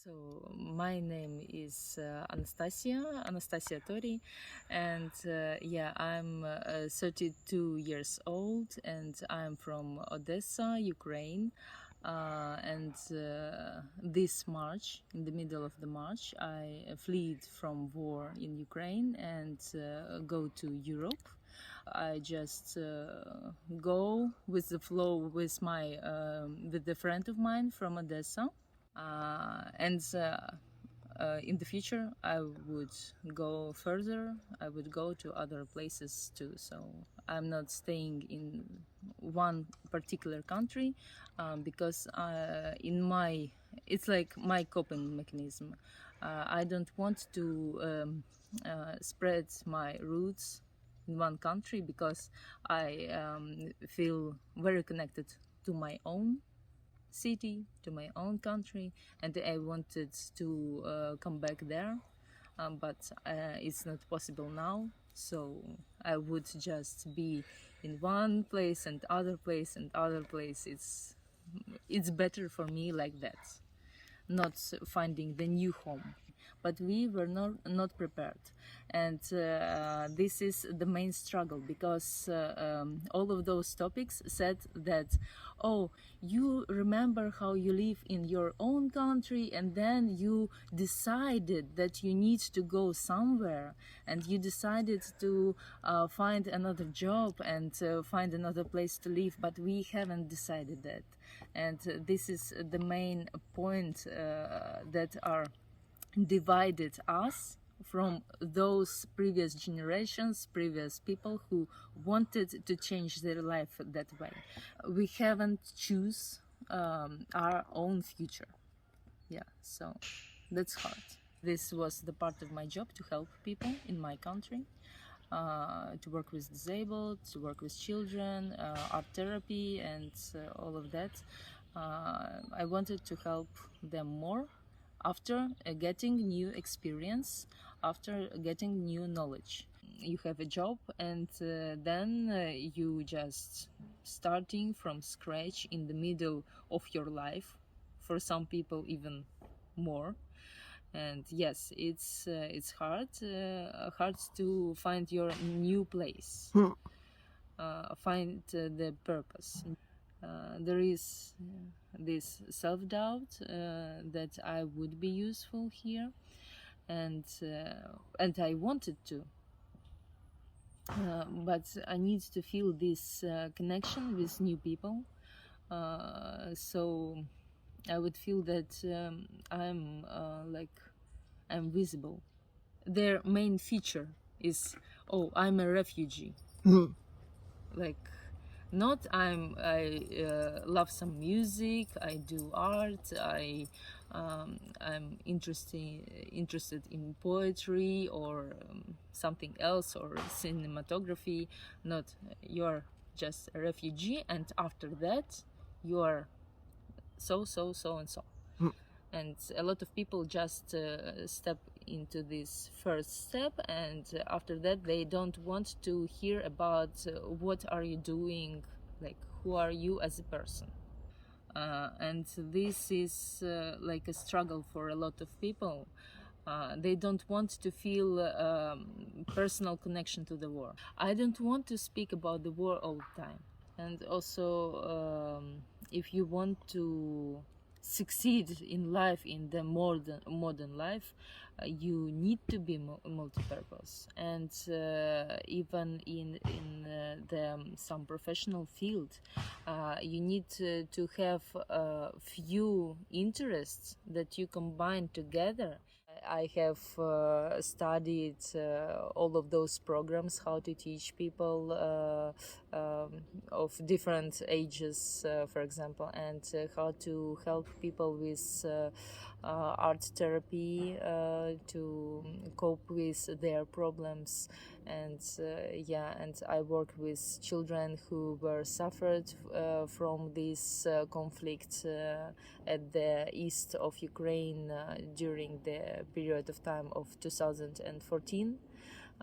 So my name is Anastasia Tory, and I'm 32 years old, and I'm from Odessa, Ukraine. And this March, in the middle of the March, I fled from war in Ukraine and go to Europe. I just go with the flow with a friend of mine from Odessa. And in the future, I would go further. I would go to other places too. So I'm not staying in one particular country because it's like my coping mechanism. I don't want to spread my roots in one country because I feel very connected to my own city, to my own country, and I wanted to come back there, but it's not possible now. So I would just be in one place and other place and other place. It's better for me like that, not finding the new home. But we were not prepared, and this is the main struggle because all of those topics said that, oh, you remember how you live in your own country, and then you decided that you need to go somewhere, and you decided to find another job and find another place to live, but we haven't decided that. And this is the main point that are divided us from those previous generations, previous people who wanted to change their life that way. We haven't choose our own future. Yeah, so that's hard. This was the part of my job, to help people in my country, to work with disabled, to work with children, art therapy, and all of that. I wanted to help them more after getting new experience, after getting new knowledge. You have a job, and then you just starting from scratch in the middle of your life, for some people even more. And yes, it's hard to find your new place, find the purpose. There is this self-doubt that I would be useful here, and I wanted to, but I need to feel this connection with new people, so I would feel that I'm visible. Their main feature is, oh, I'm a refugee. Like, not I love some music, I do art, I'm interested in poetry or something else, or cinematography. Not, you're just a refugee, and after that you are so and so. And a lot of people just step into this first step, and after that they don't want to hear about what are you doing, like who are you as a person. And this is like a struggle for a lot of people. They don't want to feel personal connection to the war. I don't want to speak about the war all the time. And also, if you want to succeed in life, in the modern life, you need to be multi-purpose. And even in some professional field, you need to have few interests that you combine together. I have studied all of those programs, how to teach people of different ages, for example, and how to help people with art therapy to cope with their problems. And and I work with children who were suffered from this conflict at the east of Ukraine during the period of time of 2014.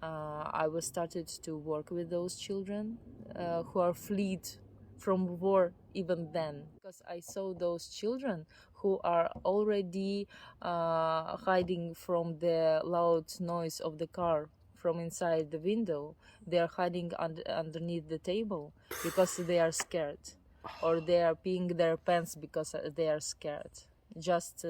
I was started to work with those children who are fled from war even then, because I saw those children who who are already hiding from the loud noise of the car from inside the window. They are hiding underneath the table because they are scared, or they are peeing their pants because they are scared just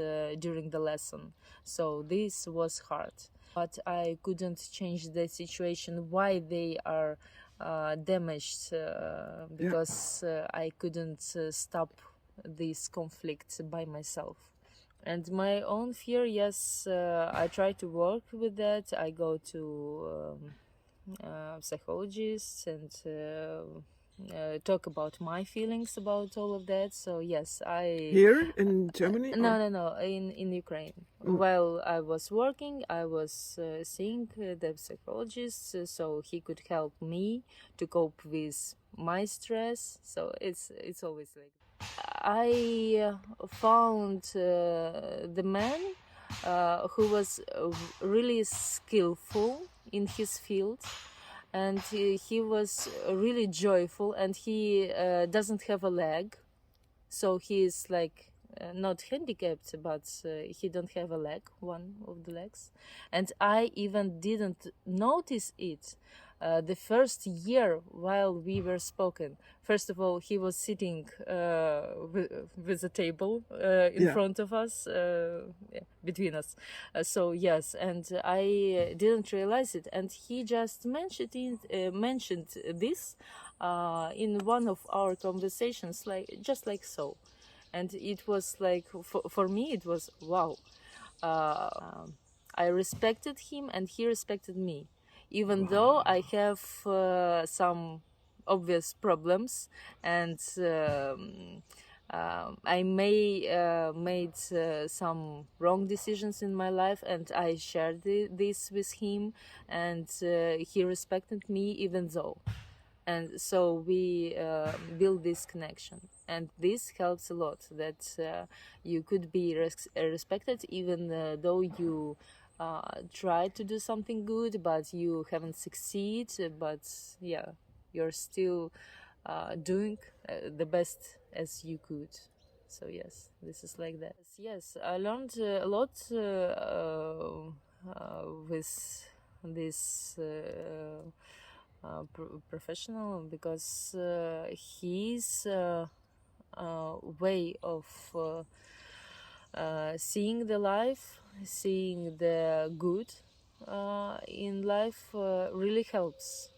during the lesson. So this was hard, but I couldn't change the situation why they are damaged, because I couldn't stop this conflict by myself. And my own fear, yes, I try to work with that. I go to psychologists and talk about my feelings about all of that. So yes, I Here in Germany? no, in Ukraine. While I was working, I was seeing the psychologist, so he could help me to cope with my stress. So it's always like I found the man who was really skillful in his field, and he was really joyful, and he doesn't have a leg, so he is like not handicapped, but he don't have a leg, one of the legs, and I even didn't notice it the first year while we were spoken. First of all, he was sitting with a table in front of us, between us. So yes, and I didn't realize it, and he just mentioned this in one of our conversations, like just like so, and it was like for me it was wow. I respected him and he respected me, even though I have some obvious problems, and I may made some wrong decisions in my life, and I shared this with him, and he respected me even though. And so we build this connection, and this helps a lot, that you could be respected even though you try to do something good but you haven't succeeded, but yeah, you're still doing the best as you could. So yes, this is like that. Yes, I learned a lot with this professional, because his way of seeing the life, seeing the good in life really helps,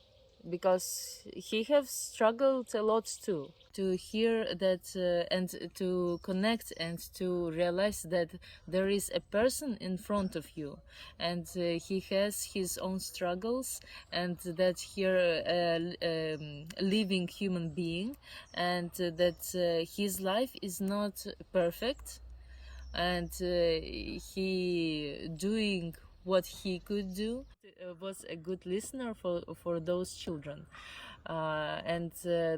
because he has struggled a lot too. To hear that and to connect and to realize that there is a person in front of you, and he has his own struggles, and that here living human being, and that his life is not perfect, and he doing what he could do, was a good listener for those children, and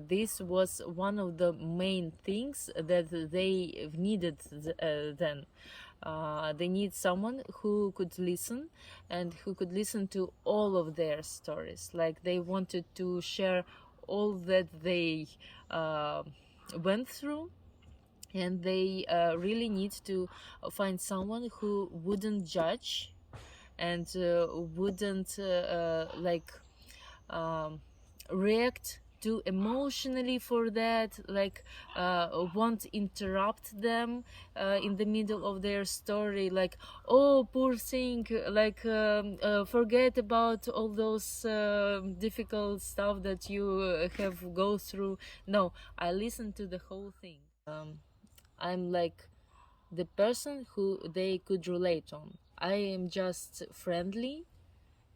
this was one of the main things that they needed then. They need someone who could listen, and who could listen to all of their stories, like they wanted to share all that they went through, and they really need to find someone who wouldn't judge, and wouldn't like react too emotionally for that, like won't interrupt them in the middle of their story, like, oh, poor thing, like forget about all those difficult stuff that you have go through. No, I listen to the whole thing. I'm like the person who they could relate on. I am just friendly,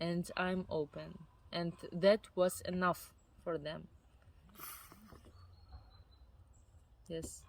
and I'm open, and that was enough for them. Yes.